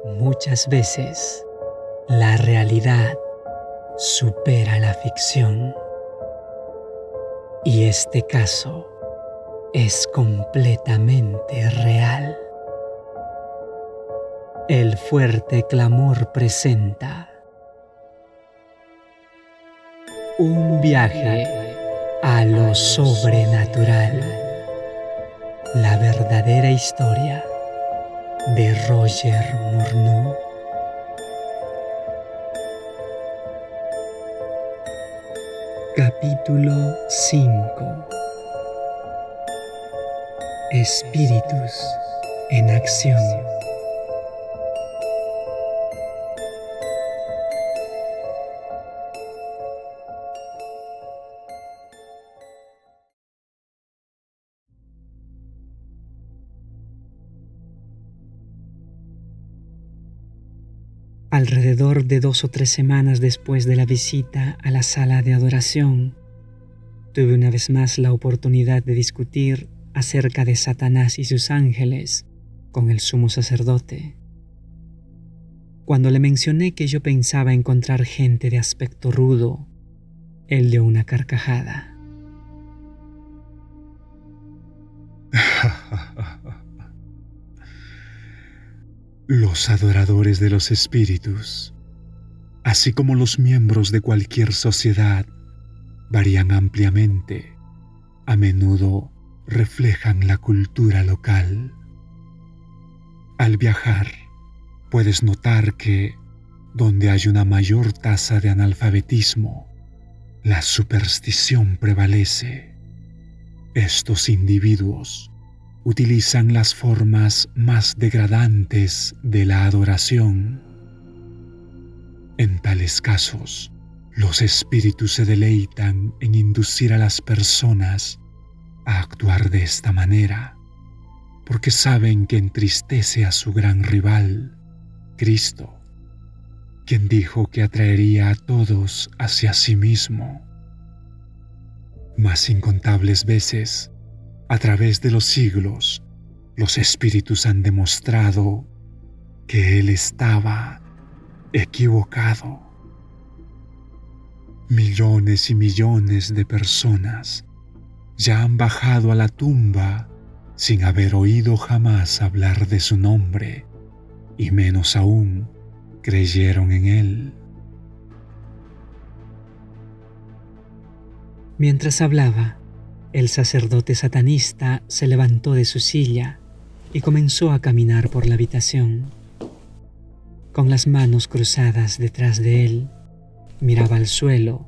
Muchas veces, la realidad supera la ficción. Y este caso es completamente real. El Fuerte Clamor presenta un viaje a lo sobrenatural. La verdadera historia de Roger Morneau. Capítulo 5. Espíritus en acción. Alrededor de 2 o 3 semanas después de la visita a la sala de adoración, tuve una vez más la oportunidad de discutir acerca de Satanás y sus ángeles con el sumo sacerdote. Cuando le mencioné que yo pensaba encontrar gente de aspecto rudo, él dio una carcajada. Los adoradores de los espíritus, así como los miembros de cualquier sociedad, varían ampliamente. A menudo reflejan la cultura local. Al viajar, puedes notar que, donde hay una mayor tasa de analfabetismo, la superstición prevalece. Estos individuos utilizan las formas más degradantes de la adoración. En tales casos, los espíritus se deleitan en inducir a las personas a actuar de esta manera, porque saben que entristece a su gran rival, Cristo, quien dijo que atraería a todos hacia sí mismo. Más incontables veces, a través de los siglos, los espíritus han demostrado que Él estaba equivocado. Millones y millones de personas ya han bajado a la tumba sin haber oído jamás hablar de su nombre, y menos aún creyeron en Él. Mientras hablaba, el sacerdote satanista se levantó de su silla y comenzó a caminar por la habitación. Con las manos cruzadas detrás de él, miraba al suelo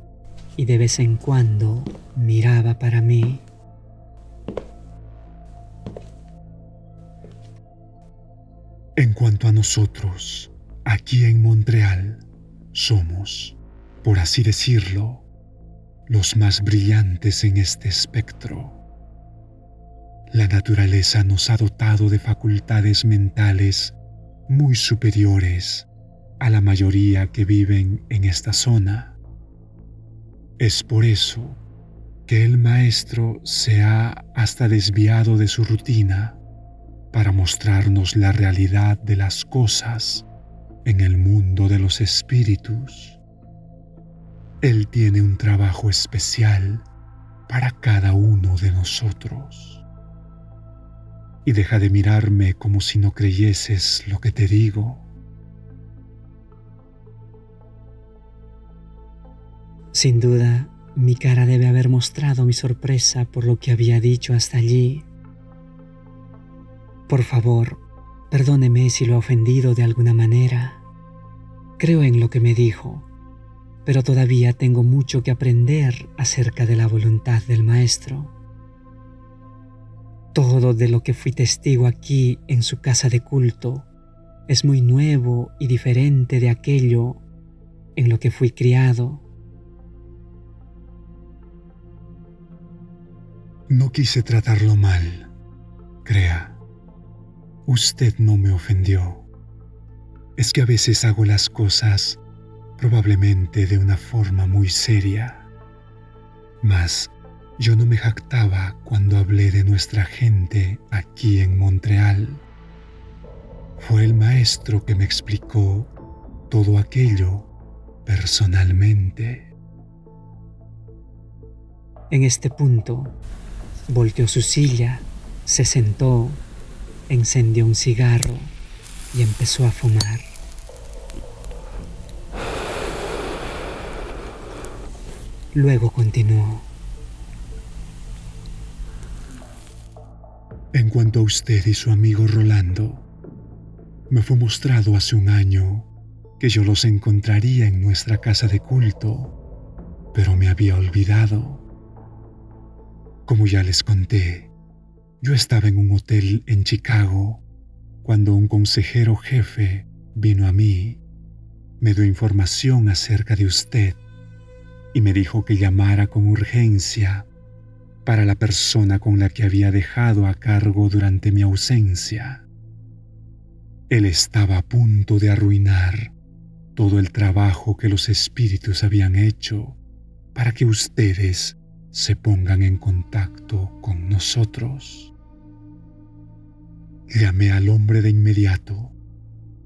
y de vez en cuando miraba para mí. En cuanto a nosotros, aquí en Montreal, somos, por así decirlo, los más brillantes en este espectro. La naturaleza nos ha dotado de facultades mentales muy superiores a la mayoría que viven en esta zona. Es por eso que el maestro se ha hasta desviado de su rutina para mostrarnos la realidad de las cosas en el mundo de los espíritus. Él tiene un trabajo especial para cada uno de nosotros. Y deja de mirarme como si no creyeses lo que te digo. Sin duda, mi cara debe haber mostrado mi sorpresa por lo que había dicho hasta allí. Por favor, perdóneme si lo he ofendido de alguna manera. Creo en lo que me dijo, pero todavía tengo mucho que aprender acerca de la voluntad del Maestro. Todo de lo que fui testigo aquí en su casa de culto es muy nuevo y diferente de aquello en lo que fui criado. No quise tratarlo mal, crea. Usted no me ofendió. Es que a veces hago las cosas probablemente de una forma muy seria. Mas yo no me jactaba cuando hablé de nuestra gente aquí en Montreal. Fue el maestro que me explicó todo aquello personalmente. En este punto, volteó su silla, se sentó, encendió un cigarro y empezó a fumar. Luego continuó. En cuanto a usted y su amigo Rolando, me fue mostrado hace un año que yo los encontraría en nuestra casa de culto, pero me había olvidado. Como ya les conté, yo estaba en un hotel en Chicago cuando un consejero jefe vino a mí, me dio información acerca de usted y me dijo que llamara con urgencia para la persona con la que había dejado a cargo durante mi ausencia. Él estaba a punto de arruinar todo el trabajo que los espíritus habían hecho para que ustedes se pongan en contacto con nosotros. Llamé al hombre de inmediato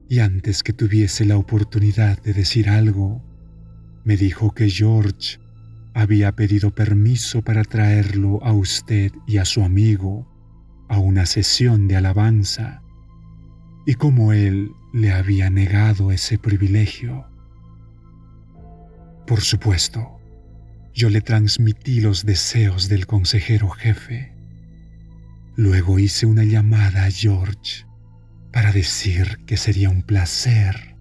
y antes que tuviese la oportunidad de decir algo, me dijo que George había pedido permiso para traerlo a usted y a su amigo a una sesión de alabanza, y como él le había negado ese privilegio. Por supuesto, yo le transmití los deseos del consejero jefe. Luego hice una llamada a George para decir que sería un placer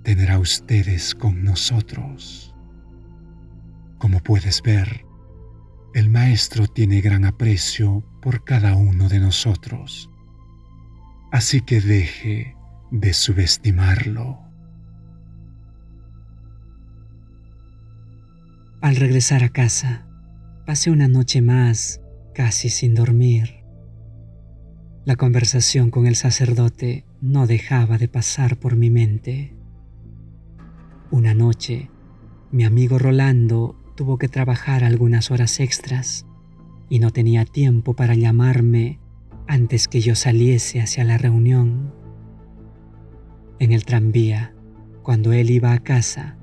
tener a ustedes con nosotros. Como puedes ver, el maestro tiene gran aprecio por cada uno de nosotros, así que deje de subestimarlo. Al regresar a casa, pasé una noche más casi sin dormir. La conversación con el sacerdote no dejaba de pasar por mi mente. Una noche, mi amigo Rolando tuvo que trabajar algunas horas extras y no tenía tiempo para llamarme antes que yo saliese hacia la reunión. En el tranvía, cuando él iba a casa,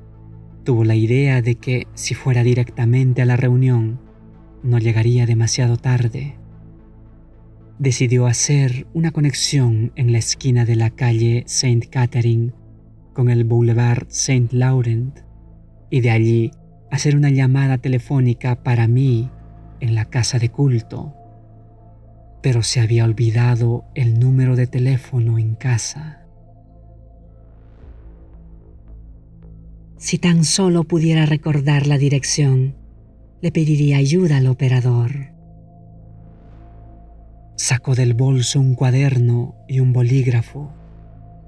tuvo la idea de que si fuera directamente a la reunión, no llegaría demasiado tarde. Decidió hacer una conexión en la esquina de la calle St. Catherine con el Boulevard St. Laurent y de allí hacer una llamada telefónica para mí en la casa de culto. Pero se había olvidado el número de teléfono en casa. Si tan solo pudiera recordar la dirección, le pediría ayuda al operador. Sacó del bolso un cuaderno y un bolígrafo,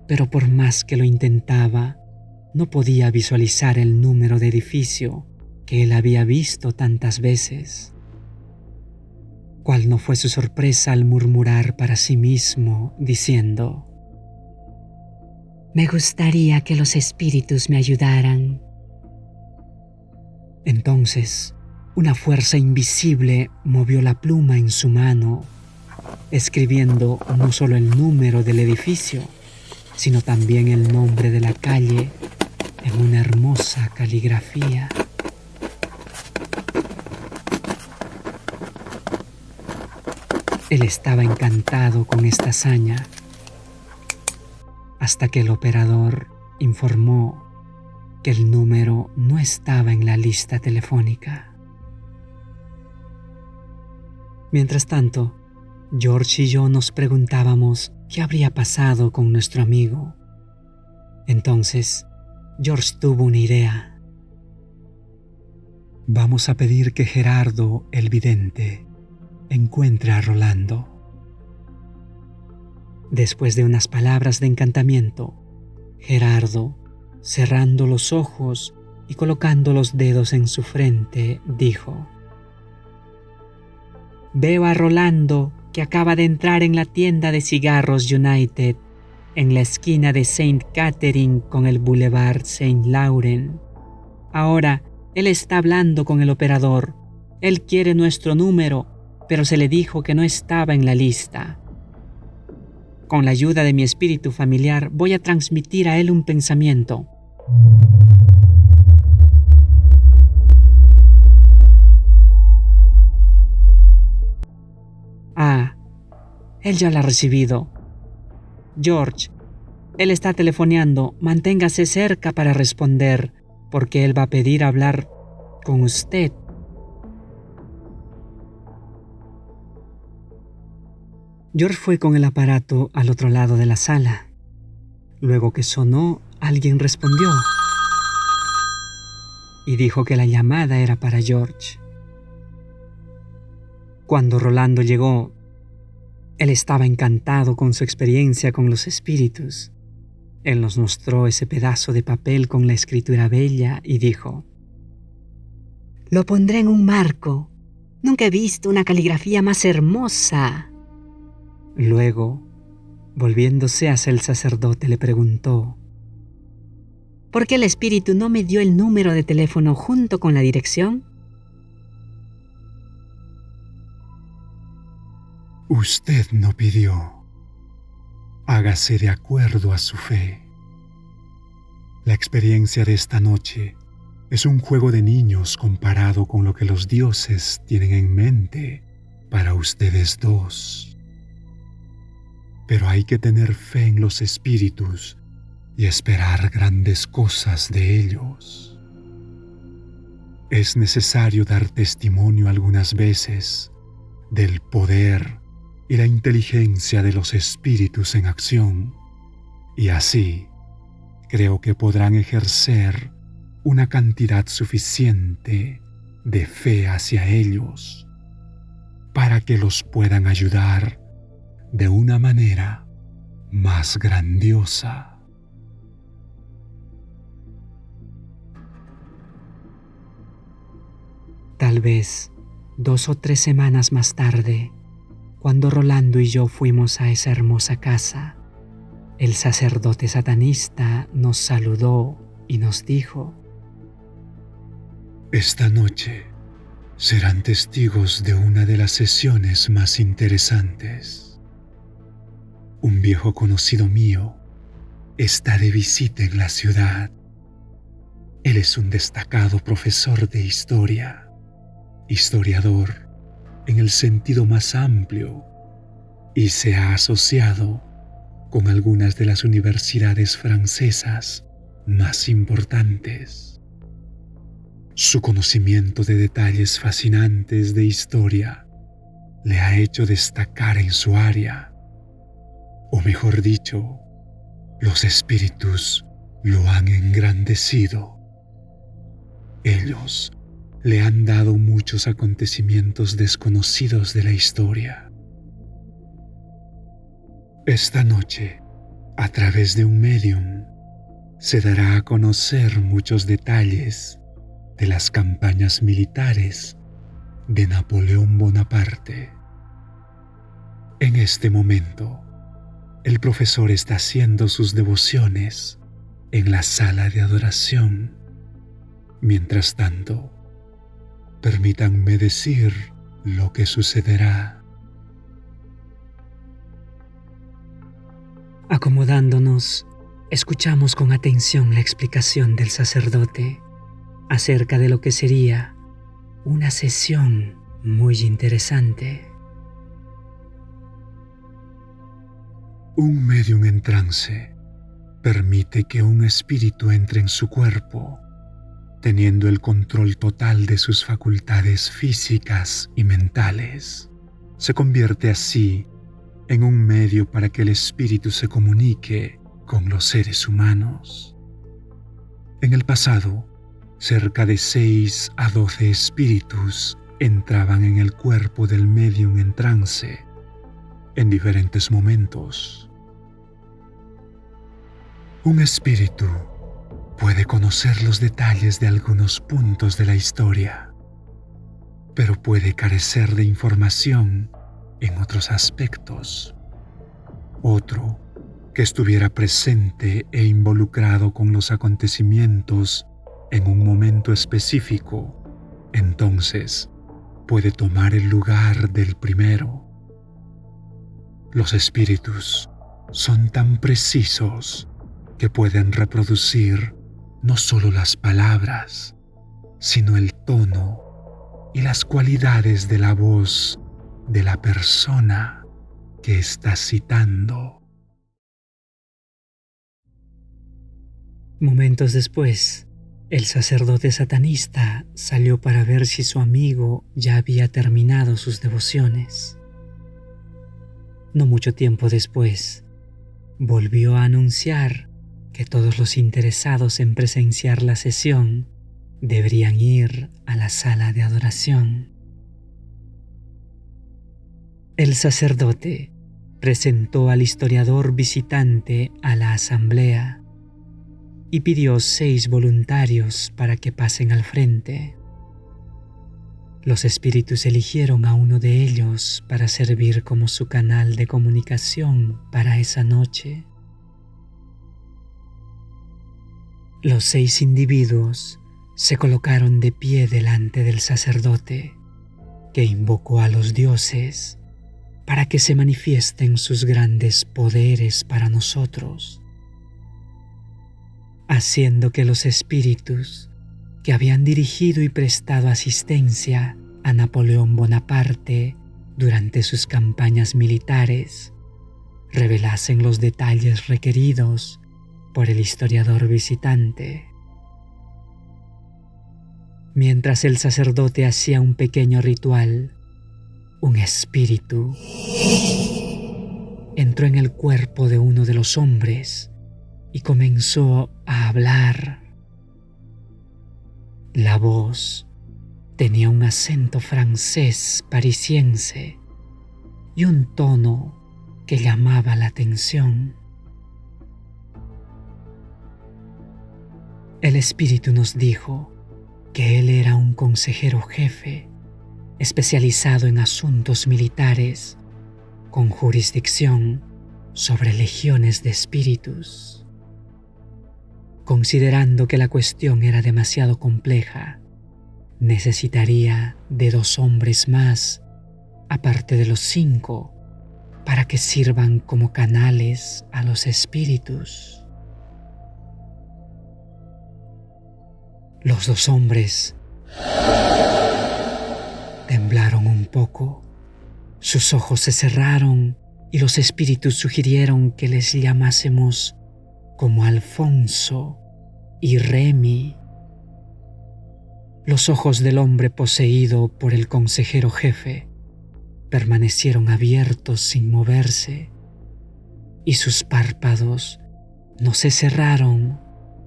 pero por más que lo intentaba, no podía visualizar el número de edificio que él había visto tantas veces. ¿Cuál no fue su sorpresa al murmurar para sí mismo, diciendo: «Me gustaría que los espíritus me ayudaran»? Entonces, una fuerza invisible movió la pluma en su mano, escribiendo no solo el número del edificio, sino también el nombre de la calle en una hermosa caligrafía. Él estaba encantado con esta hazaña, hasta que el operador informó que el número no estaba en la lista telefónica. Mientras tanto, George y yo nos preguntábamos qué habría pasado con nuestro amigo. Entonces, George tuvo una idea. Vamos a pedir que Gerardo, el vidente, encuentre a Rolando. Después de unas palabras de encantamiento, Gerardo, cerrando los ojos y colocando los dedos en su frente, dijo: «Veo a Rolando que acaba de entrar en la tienda de cigarros United en la esquina de St. Catherine con el Boulevard St. Laurent. Ahora él está hablando con el operador. Él quiere nuestro número, pero se le dijo que no estaba en la lista». Con la ayuda de mi espíritu familiar voy a transmitir a él un pensamiento. Ah, él ya la ha recibido. George, él está telefoneando. Manténgase cerca para responder, porque él va a pedir hablar con usted. George fue con el aparato al otro lado de la sala. Luego que sonó, alguien respondió y dijo que la llamada era para George. Cuando Rolando llegó, él estaba encantado con su experiencia con los espíritus. Él nos mostró ese pedazo de papel con la escritura bella y dijo: «Lo pondré en un marco. Nunca he visto una caligrafía más hermosa». Luego, volviéndose hacia el sacerdote, le preguntó: «¿Por qué el espíritu no me dio el número de teléfono junto con la dirección?» Usted no pidió. Hágase de acuerdo a su fe. La experiencia de esta noche es un juego de niños comparado con lo que los dioses tienen en mente para ustedes dos. Pero hay que tener fe en los espíritus y esperar grandes cosas de ellos. Es necesario dar testimonio algunas veces del poder y la inteligencia de los espíritus en acción, y así creo que podrán ejercer una cantidad suficiente de fe hacia ellos para que los puedan ayudar de una manera más grandiosa. Tal vez 2 o 3 semanas más tarde, cuando Rolando y yo fuimos a esa hermosa casa, el sacerdote satanista nos saludó y nos dijo: Esta noche serán testigos de una de las sesiones más interesantes. Un viejo conocido mío está de visita en la ciudad. Él es un destacado profesor de historia, historiador en el sentido más amplio, y se ha asociado con algunas de las universidades francesas más importantes. Su conocimiento de detalles fascinantes de historia le ha hecho destacar en su área, o mejor dicho, los espíritus lo han engrandecido. Ellos le han dado muchos acontecimientos desconocidos de la historia. Esta noche, a través de un medium, se dará a conocer muchos detalles de las campañas militares de Napoleón Bonaparte. En este momento, el profesor está haciendo sus devociones en la sala de adoración. Mientras tanto, permítanme decir lo que sucederá. Acomodándonos, escuchamos con atención la explicación del sacerdote acerca de lo que sería una sesión muy interesante. Un medium en trance permite que un espíritu entre en su cuerpo, teniendo el control total de sus facultades físicas y mentales. Se convierte así en un medio para que el espíritu se comunique con los seres humanos. En el pasado, cerca de 6 a 12 espíritus entraban en el cuerpo del medium en trance en diferentes momentos. Un espíritu puede conocer los detalles de algunos puntos de la historia, pero puede carecer de información en otros aspectos. Otro, que estuviera presente e involucrado con los acontecimientos en un momento específico, entonces puede tomar el lugar del primero. Los espíritus son tan precisos que pueden reproducir no solo las palabras, sino el tono y las cualidades de la voz de la persona que está citando. Momentos después, el sacerdote satanista salió para ver si su amigo ya había terminado sus devociones. No mucho tiempo después, volvió a anunciar que todos los interesados en presenciar la sesión deberían ir a la sala de adoración. El sacerdote presentó al historiador visitante a la asamblea y pidió 6 voluntarios para que pasen al frente. Los espíritus eligieron a uno de ellos para servir como su canal de comunicación para esa noche. Los 6 individuos se colocaron de pie delante del sacerdote, que invocó a los dioses para que se manifiesten sus grandes poderes para nosotros, haciendo que los espíritus que habían dirigido y prestado asistencia a Napoleón Bonaparte durante sus campañas militares revelasen los detalles requeridos por el historiador visitante. Mientras el sacerdote hacía un pequeño ritual, un espíritu entró en el cuerpo de uno de los hombres y comenzó a hablar. La voz tenía un acento francés parisiense y un tono que llamaba la atención. El espíritu nos dijo que él era un consejero jefe especializado en asuntos militares con jurisdicción sobre legiones de espíritus. Considerando que la cuestión era demasiado compleja, necesitaría de 2 hombres más, aparte de los 5, para que sirvan como canales a los espíritus. Los 2 hombres temblaron un poco, sus ojos se cerraron y los espíritus sugirieron que les llamásemos como Alfonso y Remy. Los ojos del hombre poseído por el consejero jefe permanecieron abiertos sin moverse y sus párpados no se cerraron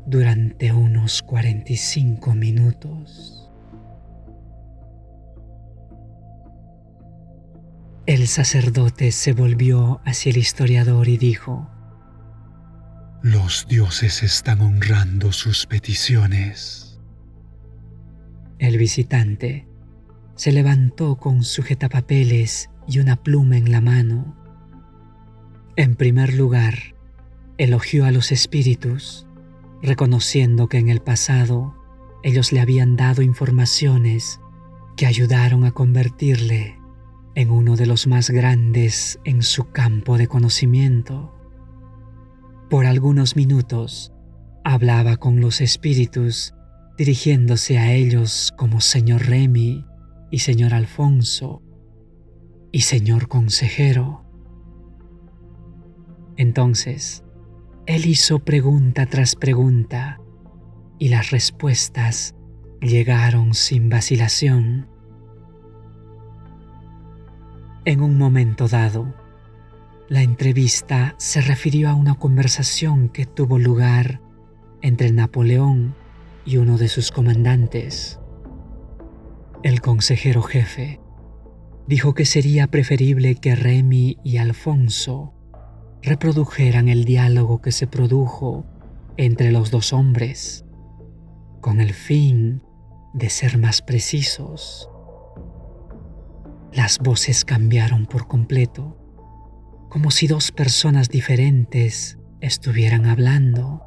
durante unos 45 minutos. El sacerdote se volvió hacia el historiador y dijo: Los dioses están honrando sus peticiones. El visitante se levantó con sujetapapeles y una pluma en la mano. En primer lugar, elogió a los espíritus, reconociendo que en el pasado ellos le habían dado informaciones que ayudaron a convertirle en uno de los más grandes en su campo de conocimiento. Por algunos minutos hablaba con los espíritus, dirigiéndose a ellos como señor Remy y señor Alfonso y señor consejero. Entonces, él hizo pregunta tras pregunta y las respuestas llegaron sin vacilación. En un momento dado, la entrevista se refirió a una conversación que tuvo lugar entre Napoleón y uno de sus comandantes. El consejero jefe dijo que sería preferible que Remy y Alfonso reprodujeran el diálogo que se produjo entre los 2 hombres, con el fin de ser más precisos. Las voces cambiaron por completo, como si 2 personas diferentes estuvieran hablando.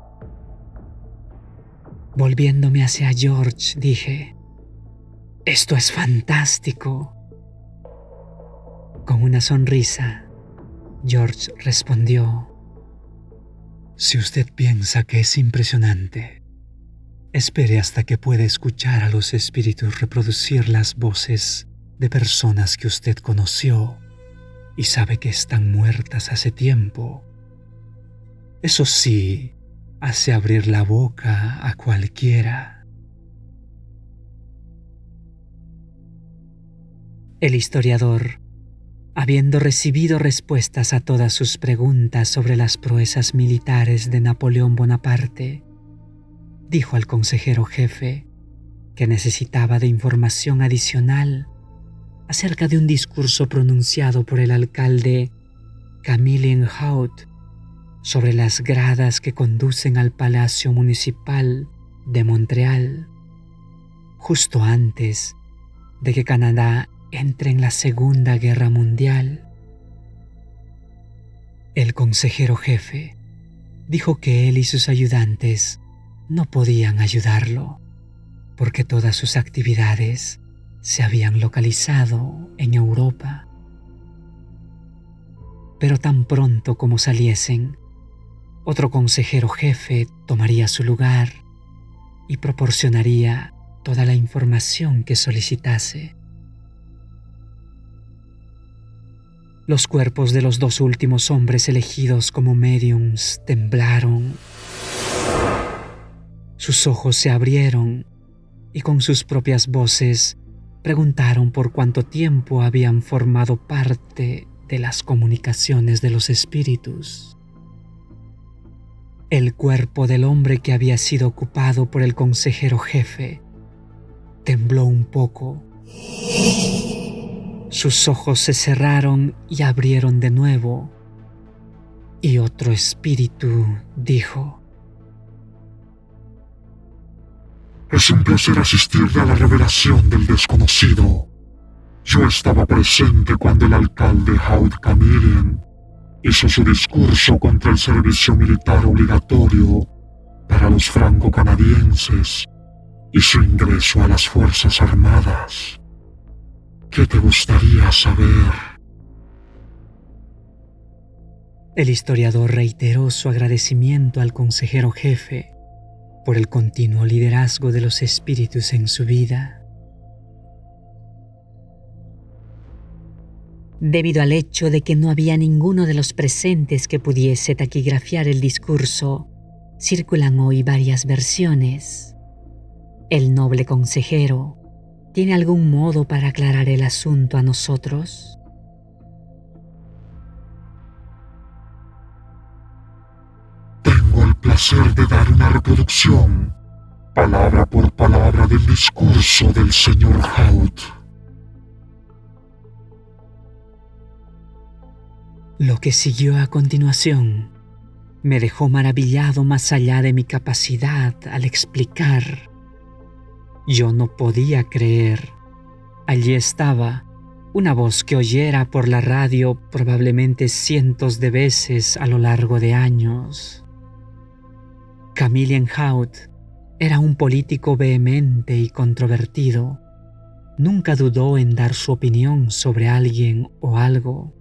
Volviéndome hacia George, dije: «Esto es fantástico». Con una sonrisa, George respondió: Si usted piensa que es impresionante, espere hasta que pueda escuchar a los espíritus reproducir las voces de personas que usted conoció y sabe que están muertas hace tiempo. Eso sí, hace abrir la boca a cualquiera. El historiador, habiendo recibido respuestas a todas sus preguntas sobre las proezas militares de Napoleón Bonaparte, dijo al consejero jefe que necesitaba de información adicional acerca de un discurso pronunciado por el alcalde Camillien-Haut sobre las gradas que conducen al Palacio Municipal de Montreal, justo antes de que Canadá entre en la Segunda Guerra Mundial. El consejero jefe dijo que él y sus ayudantes no podían ayudarlo porque todas sus actividades se habían localizado en Europa. Pero tan pronto como saliesen, otro consejero jefe tomaría su lugar y proporcionaría toda la información que solicitase. Los cuerpos de los 2 últimos hombres elegidos como médiums temblaron. Sus ojos se abrieron y con sus propias voces preguntaron por cuánto tiempo habían formado parte de las comunicaciones de los espíritus. El cuerpo del hombre que había sido ocupado por el consejero jefe tembló un poco. Sus ojos se cerraron y abrieron de nuevo, y otro espíritu dijo: Es un placer asistir a la revelación del desconocido. Yo estaba presente cuando el alcalde Haut Camillien hizo su discurso contra el servicio militar obligatorio para los franco-canadienses y su ingreso a las Fuerzas Armadas. ¿Qué te gustaría saber? El historiador reiteró su agradecimiento al consejero jefe por el continuo liderazgo de los espíritus en su vida. Debido al hecho de que no había ninguno de los presentes que pudiese taquigrafiar el discurso, circulan hoy varias versiones. El noble consejero ¿tiene algún modo para aclarar el asunto a nosotros? Tengo el placer de dar una reproducción, palabra por palabra, del discurso del señor Haut. Lo que siguió a continuación me dejó maravillado más allá de mi capacidad al explicar. Yo no podía creer. Allí estaba, una voz que oyera por la radio probablemente cientos de veces a lo largo de años. Camillien-Haut era un político vehemente y controvertido. Nunca dudó en dar su opinión sobre alguien o algo.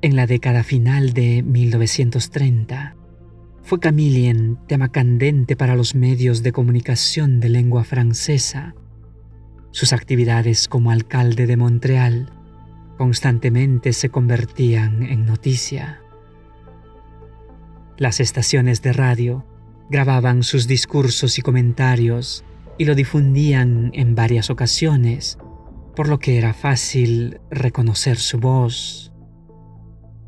En la década final de 1930, fue Camillien tema candente para los medios de comunicación de lengua francesa. Sus actividades como alcalde de Montreal constantemente se convertían en noticia. Las estaciones de radio grababan sus discursos y comentarios y lo difundían en varias ocasiones, por lo que era fácil reconocer su voz.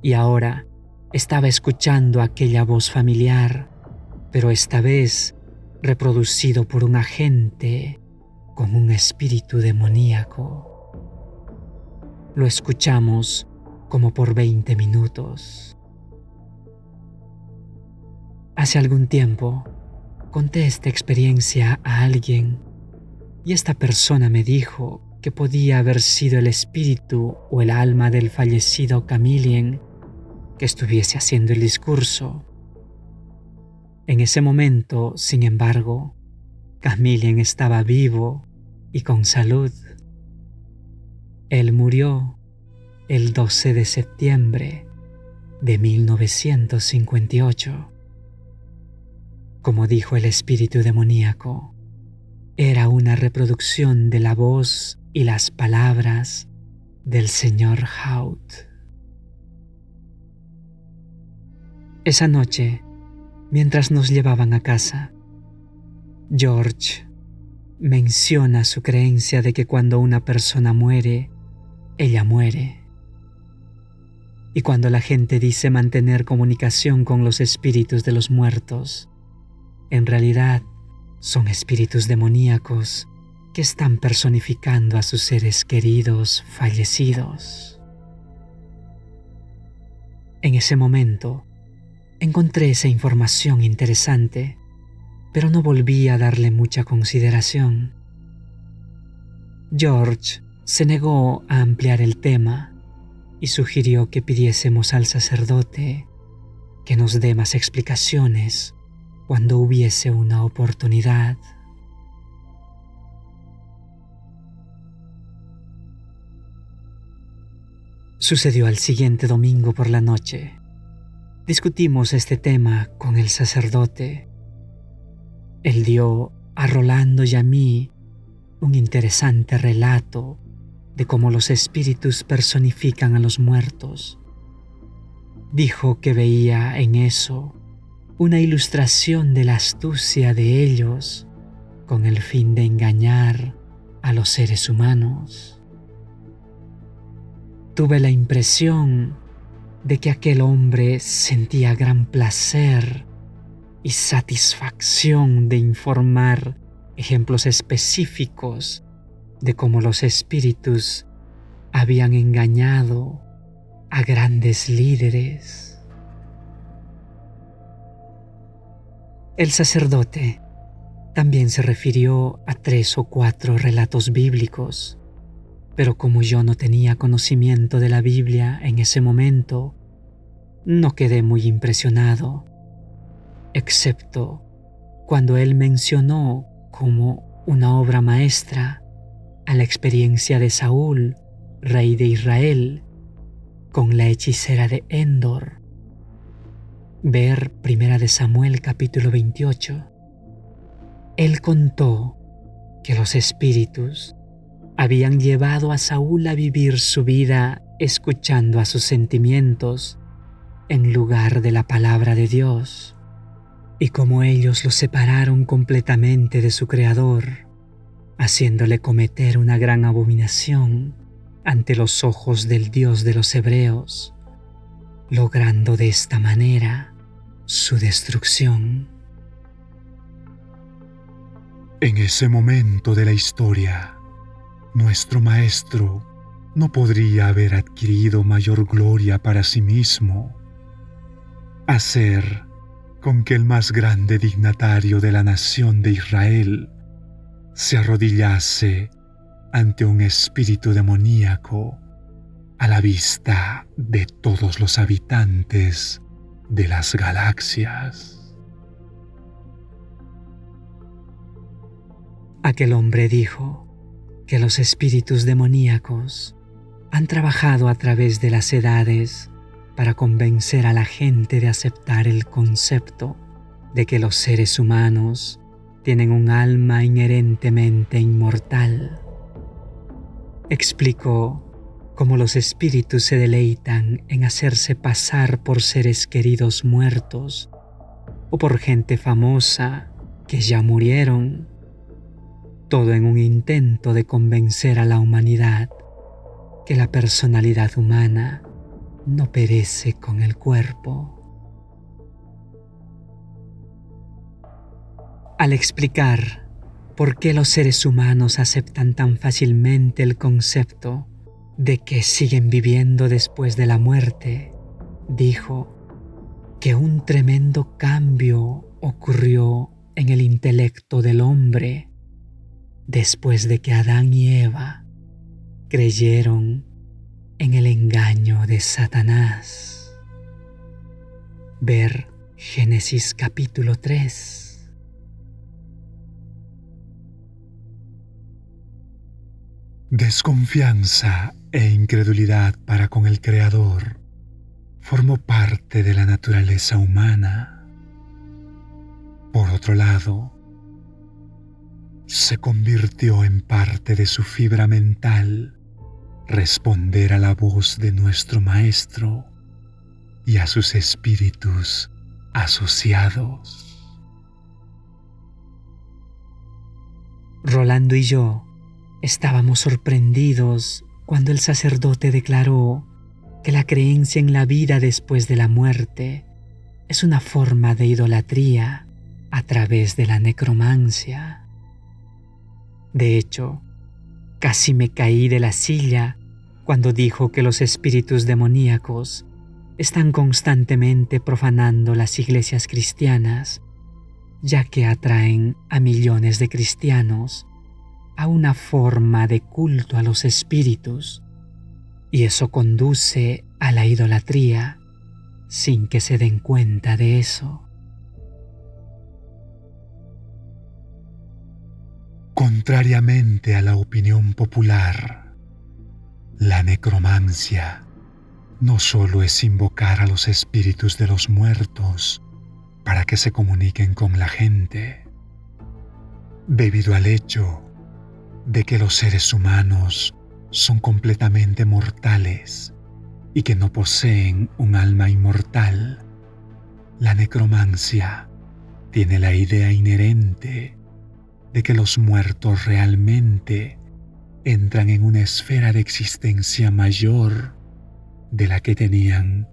Y ahora estaba escuchando aquella voz familiar, pero esta vez reproducido por un agente con un espíritu demoníaco. Lo escuchamos como por 20 minutos. Hace algún tiempo conté esta experiencia a alguien y esta persona me dijo que podía haber sido el espíritu o el alma del fallecido Camillien que estuviese haciendo el discurso. En ese momento, sin embargo, Camillien estaba vivo y con salud. Él murió el 12 de septiembre de 1958. Como dijo el espíritu demoníaco, era una reproducción de la voz y las palabras del señor Haut. Esa noche, mientras nos llevaban a casa, George menciona su creencia de que cuando una persona muere, ella muere. Y cuando la gente dice mantener comunicación con los espíritus de los muertos, en realidad son espíritus demoníacos que están personificando a sus seres queridos fallecidos. En ese momento, encontré esa información interesante, pero no volví a darle mucha consideración. George se negó a ampliar el tema y sugirió que pidiésemos al sacerdote que nos dé más explicaciones cuando hubiese una oportunidad. Sucedió al siguiente domingo por la noche. Discutimos este tema con el sacerdote. Él dio a Rolando y a mí un interesante relato de cómo los espíritus personifican a los muertos. Dijo que veía en eso una ilustración de la astucia de ellos con el fin de engañar a los seres humanos. Tuve la impresión de que aquel hombre sentía gran placer y satisfacción de informar ejemplos específicos de cómo los espíritus habían engañado a grandes líderes. El sacerdote también se refirió a 3 o 4 relatos bíblicos, pero como yo no tenía conocimiento de la Biblia en ese momento, no quedé muy impresionado, excepto cuando él mencionó como una obra maestra a la experiencia de Saúl, rey de Israel, con la hechicera de Endor. Ver 1 Samuel capítulo 28. Él contó que los espíritus habían llevado a Saúl a vivir su vida escuchando a sus sentimientos en lugar de la palabra de Dios, y como ellos lo separaron completamente de su Creador, haciéndole cometer una gran abominación ante los ojos del Dios de los hebreos, logrando de esta manera su destrucción. En ese momento de la historia, nuestro Maestro no podría haber adquirido mayor gloria para sí mismo, hacer con que el más grande dignatario de la nación de Israel se arrodillase ante un espíritu demoníaco a la vista de todos los habitantes de las galaxias. Aquel hombre dijo que los espíritus demoníacos han trabajado a través de las edades para convencer a la gente de aceptar el concepto de que los seres humanos tienen un alma inherentemente inmortal. Explicó cómo los espíritus se deleitan en hacerse pasar por seres queridos muertos o por gente famosa que ya murieron, todo en un intento de convencer a la humanidad que la personalidad humana no perece con el cuerpo. Al explicar por qué los seres humanos aceptan tan fácilmente el concepto de que siguen viviendo después de la muerte, dijo que un tremendo cambio ocurrió en el intelecto del hombre después de que Adán y Eva creyeron en el engaño de Satanás. Ver Génesis capítulo 3. Desconfianza e incredulidad para con el Creador formó parte de la naturaleza humana. Por otro lado, se convirtió en parte de su fibra mental responder a la voz de nuestro Maestro y a sus espíritus asociados. Rolando y yo estábamos sorprendidos cuando el sacerdote declaró que la creencia en la vida después de la muerte es una forma de idolatría a través de la necromancia. De hecho, casi me caí de la silla cuando dijo que los espíritus demoníacos están constantemente profanando las iglesias cristianas, ya que atraen a millones de cristianos a una forma de culto a los espíritus, y eso conduce a la idolatría sin que se den cuenta de eso. Contrariamente a la opinión popular, la necromancia no solo es invocar a los espíritus de los muertos para que se comuniquen con la gente, debido al hecho de que los seres humanos son completamente mortales y que no poseen un alma inmortal. La necromancia tiene la idea inherente de que los muertos realmente entran en una esfera de existencia mayor de la que tenían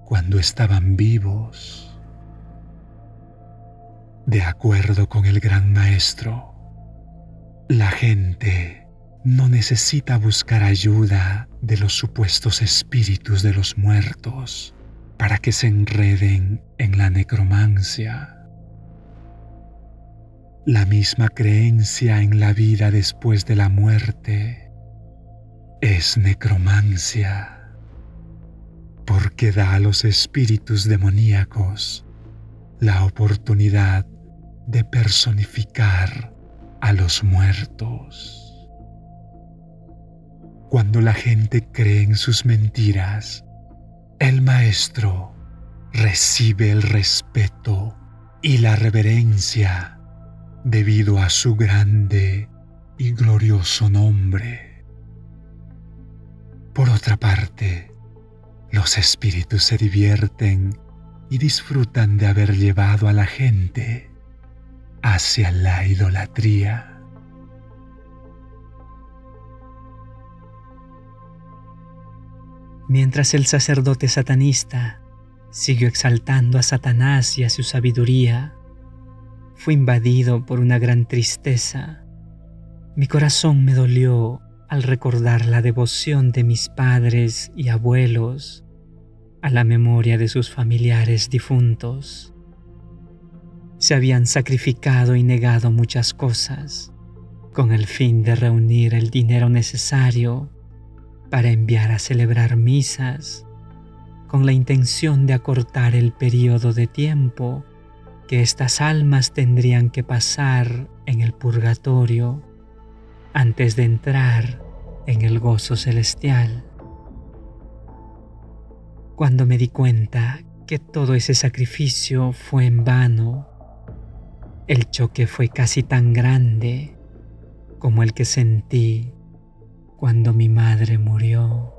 cuando estaban vivos. De acuerdo con el Gran Maestro, la gente no necesita buscar ayuda de los supuestos espíritus de los muertos para que se enreden en la necromancia. La misma creencia en la vida después de la muerte es necromancia, porque da a los espíritus demoníacos la oportunidad de personificar a los muertos. Cuando la gente cree en sus mentiras, el Maestro recibe el respeto y la reverencia debido a su grande y glorioso nombre. Por otra parte, los espíritus se divierten y disfrutan de haber llevado a la gente hacia la idolatría. Mientras el sacerdote satanista siguió exaltando a Satanás y a su sabiduría, fui invadido por una gran tristeza. Mi corazón me dolió al recordar la devoción de mis padres y abuelos a la memoria de sus familiares difuntos. Se habían sacrificado y negado muchas cosas con el fin de reunir el dinero necesario para enviar a celebrar misas, con la intención de acortar el periodo de tiempo que estas almas tendrían que pasar en el purgatorio antes de entrar en el gozo celestial. Cuando me di cuenta que todo ese sacrificio fue en vano, el choque fue casi tan grande como el que sentí cuando mi madre murió.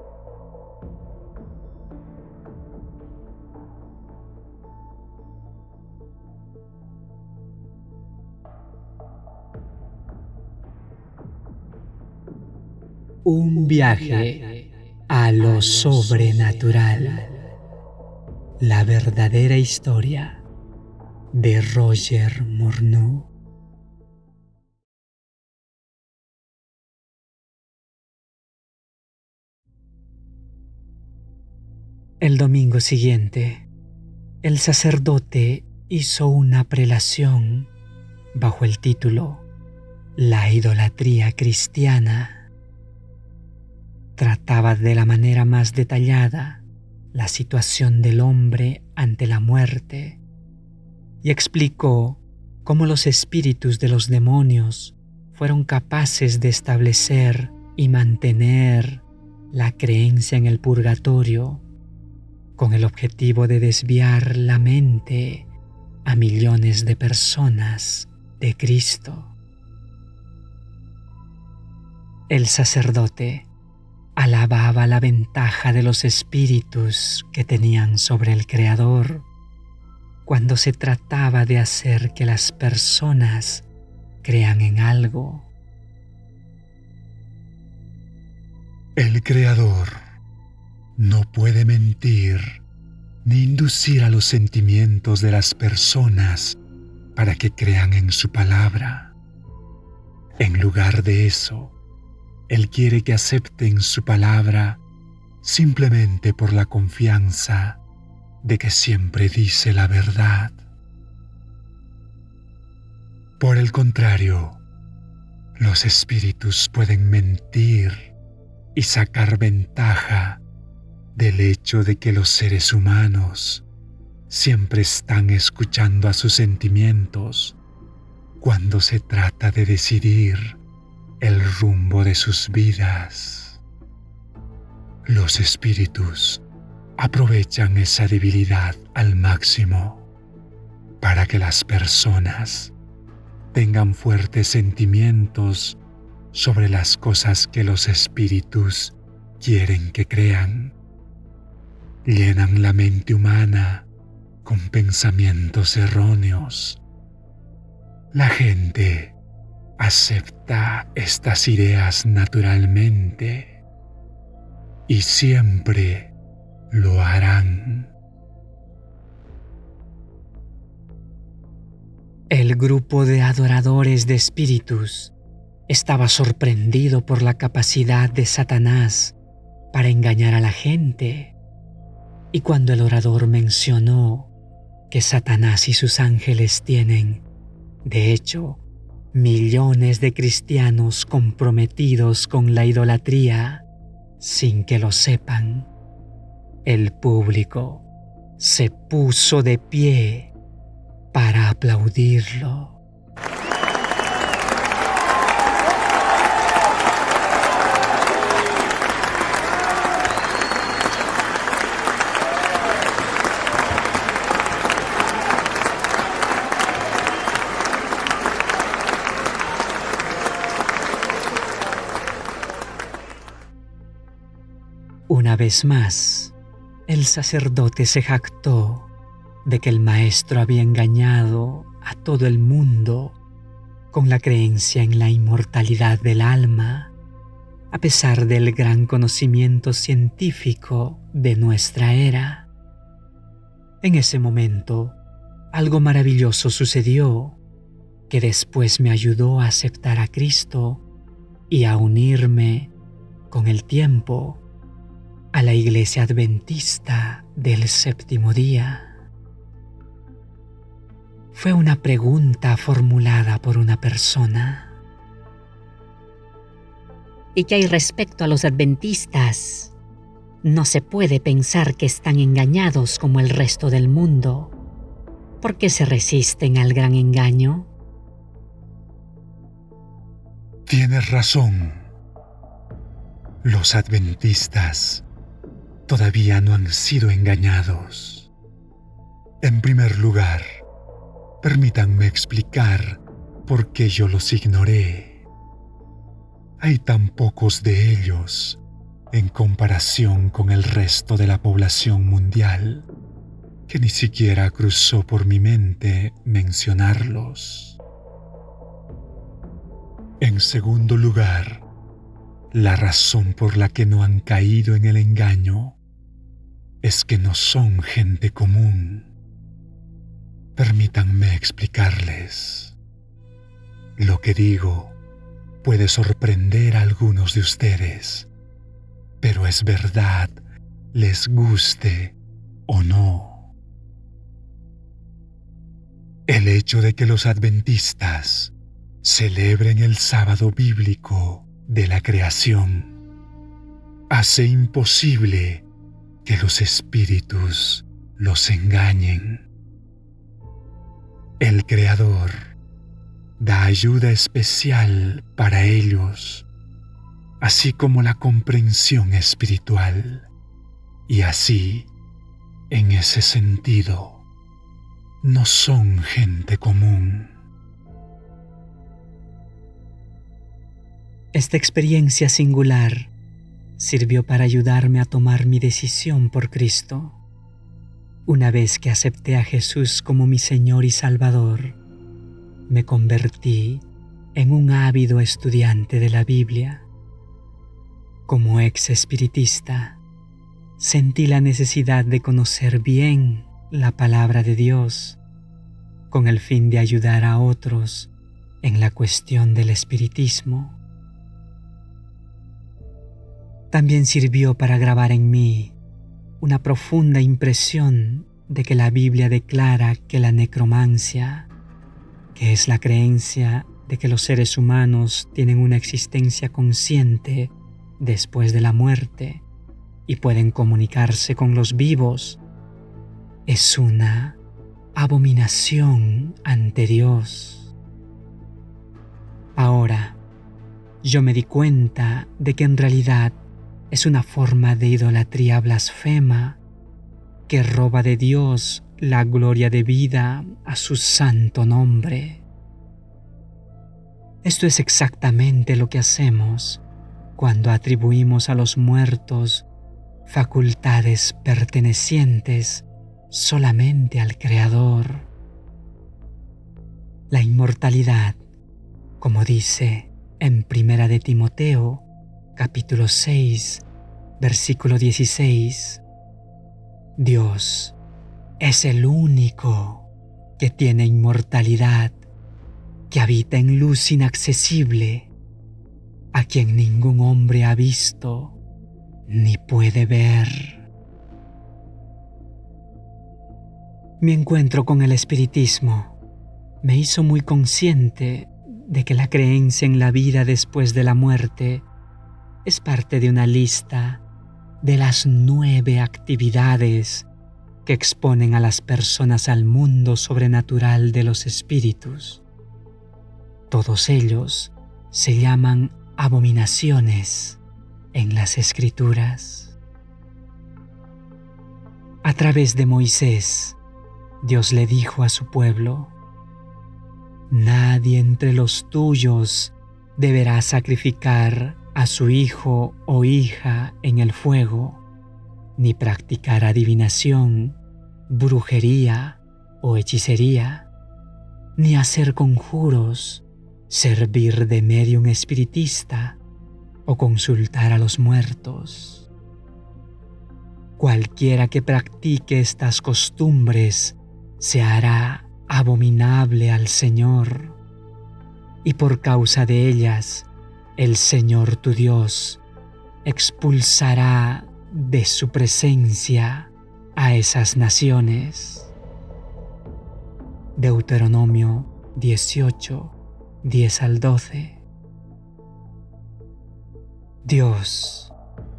Un viaje a lo sobrenatural. La verdadera historia de Roger Morneau. El domingo siguiente, el sacerdote hizo una prelación bajo el título La idolatría cristiana. Trataba de la manera más detallada la situación del hombre ante la muerte y explicó cómo los espíritus de los demonios fueron capaces de establecer y mantener la creencia en el purgatorio con el objetivo de desviar la mente a millones de personas de Cristo. El sacerdote alababa la ventaja de los espíritus que tenían sobre el Creador cuando se trataba de hacer que las personas crean en algo. El Creador no puede mentir ni inducir a los sentimientos de las personas para que crean en su palabra. En lugar de eso, Él quiere que acepten su palabra simplemente por la confianza de que siempre dice la verdad. Por el contrario, los espíritus pueden mentir y sacar ventaja del hecho de que los seres humanos siempre están escuchando a sus sentimientos cuando se trata de decidir el rumbo de sus vidas. Los espíritus aprovechan esa debilidad al máximo para que las personas tengan fuertes sentimientos sobre las cosas que los espíritus quieren que crean. Llenan la mente humana con pensamientos erróneos. La gente acepta estas ideas naturalmente y siempre lo harán. El grupo de adoradores de espíritus estaba sorprendido por la capacidad de Satanás para engañar a la gente. Y cuando el orador mencionó que Satanás y sus ángeles tienen, de hecho, millones de cristianos comprometidos con la idolatría sin que lo sepan, el público se puso de pie para aplaudirlo. Una vez más, el sacerdote se jactó de que el maestro había engañado a todo el mundo con la creencia en la inmortalidad del alma, a pesar del gran conocimiento científico de nuestra era. En ese momento, algo maravilloso sucedió, que después me ayudó a aceptar a Cristo y a unirme, con el tiempo, a la Iglesia Adventista del Séptimo Día. Fue una pregunta formulada por una persona. ¿Y qué hay respecto a los adventistas? No se puede pensar que están engañados como el resto del mundo. ¿Por qué se resisten al gran engaño? Tienes razón. Los adventistas todavía no han sido engañados. En primer lugar, permítanme explicar por qué yo los ignoré. Hay tan pocos de ellos en comparación con el resto de la población mundial que ni siquiera cruzó por mi mente mencionarlos. En segundo lugar, la razón por la que no han caído en el engaño es que no son gente común. Permítanme explicarles. Lo que digo puede sorprender a algunos de ustedes, pero es verdad, les guste o no. El hecho de que los adventistas celebren el sábado bíblico de la creación hace imposible que los espíritus los engañen. El Creador da ayuda especial para ellos, así como la comprensión espiritual, y así En ese sentido, no son gente común. Esta experiencia singular sirvió para ayudarme a tomar mi decisión por Cristo. Una vez que acepté a Jesús como mi Señor y Salvador, me convertí en un ávido estudiante de la Biblia. Como ex espiritista, sentí la necesidad de conocer bien la palabra de Dios, con el fin de ayudar a otros en la cuestión del espiritismo. También sirvió para grabar en mí una profunda impresión de que la Biblia declara que la necromancia, que es la creencia de que los seres humanos tienen una existencia consciente después de la muerte y pueden comunicarse con los vivos, es una abominación ante Dios. Ahora, yo me di cuenta de que en realidad es una forma de idolatría blasfema que roba de Dios la gloria debida a su santo nombre. Esto es exactamente lo que hacemos cuando atribuimos a los muertos facultades pertenecientes solamente al Creador. La inmortalidad, como dice en 1 de Timoteo, capítulo 6, versículo 16. Dios es el único que tiene inmortalidad, que habita en luz inaccesible, a quien ningún hombre ha visto ni puede ver. Mi encuentro con el espiritismo me hizo muy consciente de que la creencia en la vida después de la muerte es parte de una lista de las 9 actividades que exponen a las personas al mundo sobrenatural de los espíritus. Todos ellos se llaman abominaciones en las Escrituras. A través de Moisés, Dios le dijo a su pueblo: nadie entre los tuyos deberá sacrificar a su hijo o hija en el fuego, ni practicar adivinación, brujería o hechicería, ni hacer conjuros, servir de médium espiritista o consultar a los muertos. Cualquiera que practique estas costumbres se hará abominable al Señor, y por causa de ellas el Señor tu Dios expulsará de su presencia a esas naciones. Deuteronomio 18, 10 al 12. Dios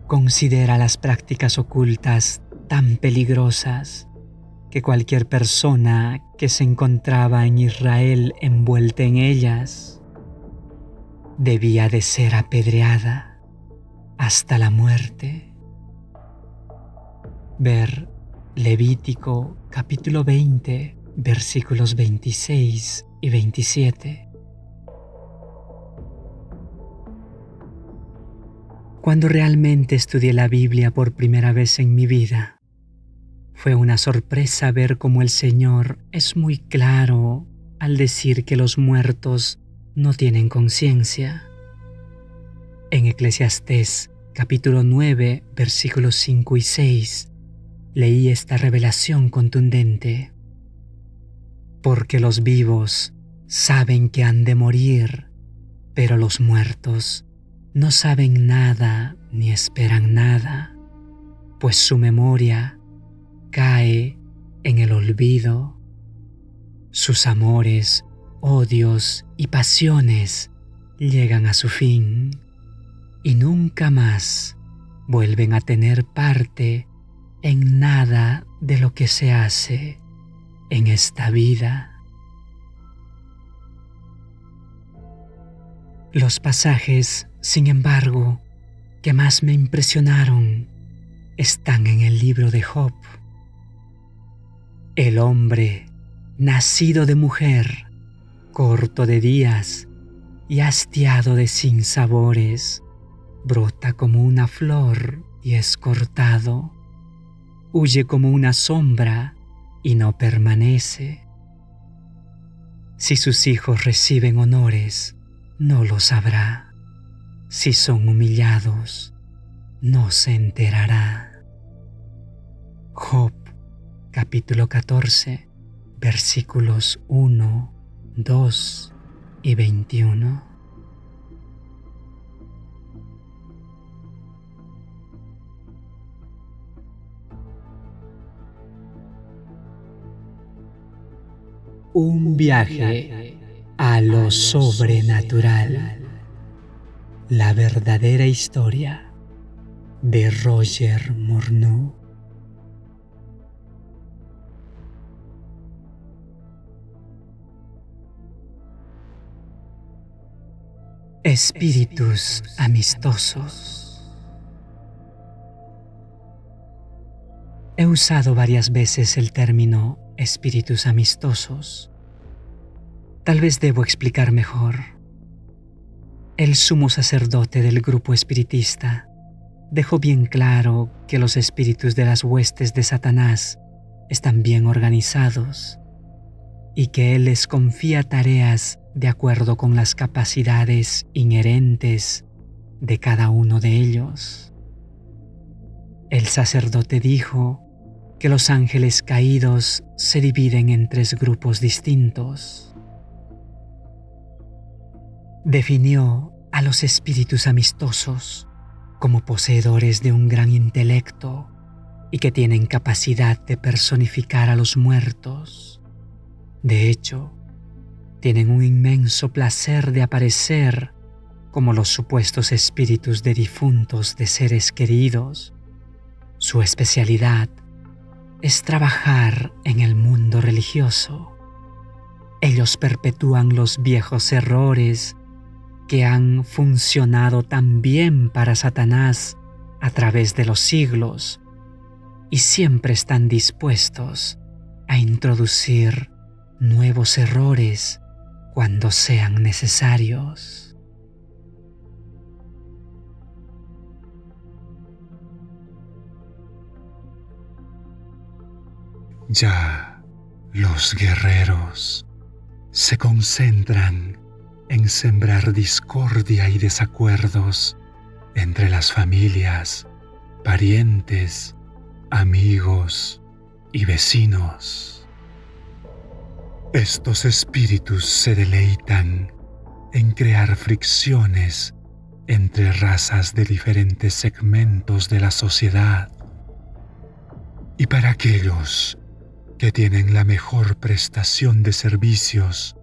considera las prácticas ocultas tan peligrosas que cualquier persona que se encontraba en Israel envuelta en ellas debía de ser apedreada hasta la muerte. Ver Levítico capítulo 20, versículos 26 y 27. Cuando realmente estudié la Biblia por primera vez en mi vida, fue una sorpresa ver cómo el Señor es muy claro al decir que los muertos no tienen conciencia. En Eclesiastés capítulo 9, versículos 5 y 6, leí esta revelación contundente: porque los vivos saben que han de morir, pero los muertos no saben nada ni esperan nada, pues su memoria cae en el olvido. Sus amores, odios y pasiones llegan a su fin y nunca más vuelven a tener parte en nada de lo que se hace en esta vida. Los pasajes, sin embargo, que más me impresionaron están en el libro de Job, El hombre, nacido de mujer, corto de días y hastiado de sinsabores, brota como una flor y es cortado, huye como una sombra y no permanece. Si sus hijos reciben honores, no lo sabrá. Si son humillados, no se enterará. Job, capítulo 14, versículos 1, 2 y 21. Un viaje a lo sobrenatural. La verdadera historia de Roger Morneau. Espíritus amistosos. He usado varias veces el término espíritus amistosos. Tal vez debo explicar mejor. El sumo sacerdote del grupo espiritista dejó bien claro que los espíritus de las huestes de Satanás están bien organizados y que él les confía tareas de acuerdo con las capacidades inherentes de cada uno de ellos. El sacerdote dijo que los ángeles caídos se dividen en 3 grupos distintos. Definió a los espíritus amistosos como poseedores de un gran intelecto y que tienen capacidad de personificar a los muertos. De hecho, tienen un inmenso placer de aparecer como los supuestos espíritus de difuntos de seres queridos. Su especialidad es trabajar en el mundo religioso. Ellos perpetúan los viejos errores que han funcionado tan bien para Satanás a través de los siglos y siempre están dispuestos a introducir nuevos errores cuando sean necesarios. Ya los guerreros se concentran en sembrar discordia y desacuerdos entre las familias, parientes, amigos y vecinos. Estos espíritus se deleitan en crear fricciones entre razas de diferentes segmentos de la sociedad. Y para aquellos que tienen la mejor prestación de servicios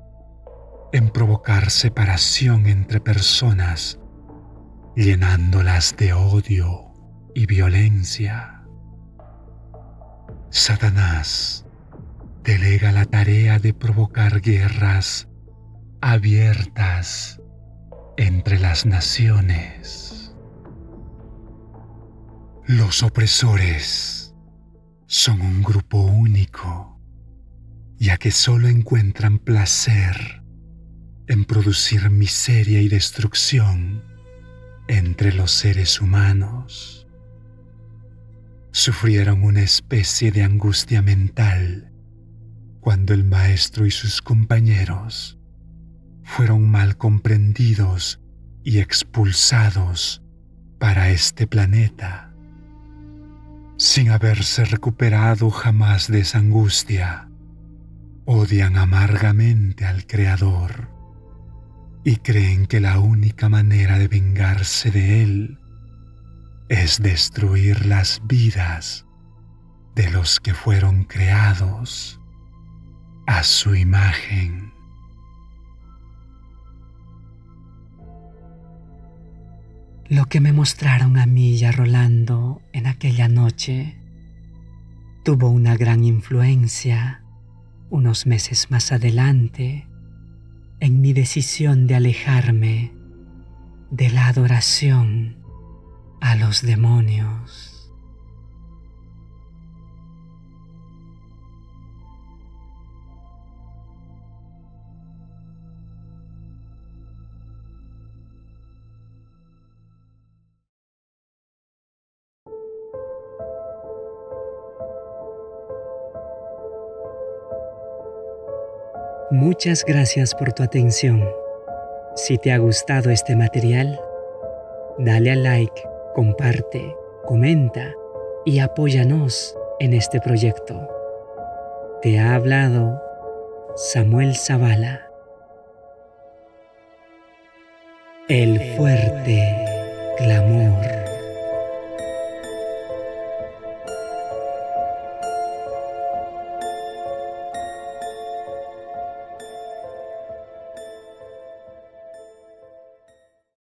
en provocar separación entre personas, llenándolas de odio y violencia. Satanás delega la tarea de provocar guerras abiertas entre las naciones. Los opresores son un grupo único, ya que solo encuentran placer en producir miseria y destrucción entre los seres humanos. Sufrieron una especie de angustia mental cuando el maestro y sus compañeros fueron mal comprendidos y expulsados para este planeta. Sin haberse recuperado jamás de esa angustia, odian amargamente al Creador y creen que la única manera de vengarse de Él es destruir las vidas de los que fueron creados a su imagen. Lo que me mostraron a mí y a Rolando en aquella noche tuvo una gran influencia unos meses más adelante en mi decisión de alejarme de la adoración a los demonios. Muchas gracias por tu atención. Si te ha gustado este material, dale al like, comparte, comenta y apóyanos en este proyecto. Te ha hablado Samuel Zavala. El fuerte clamor.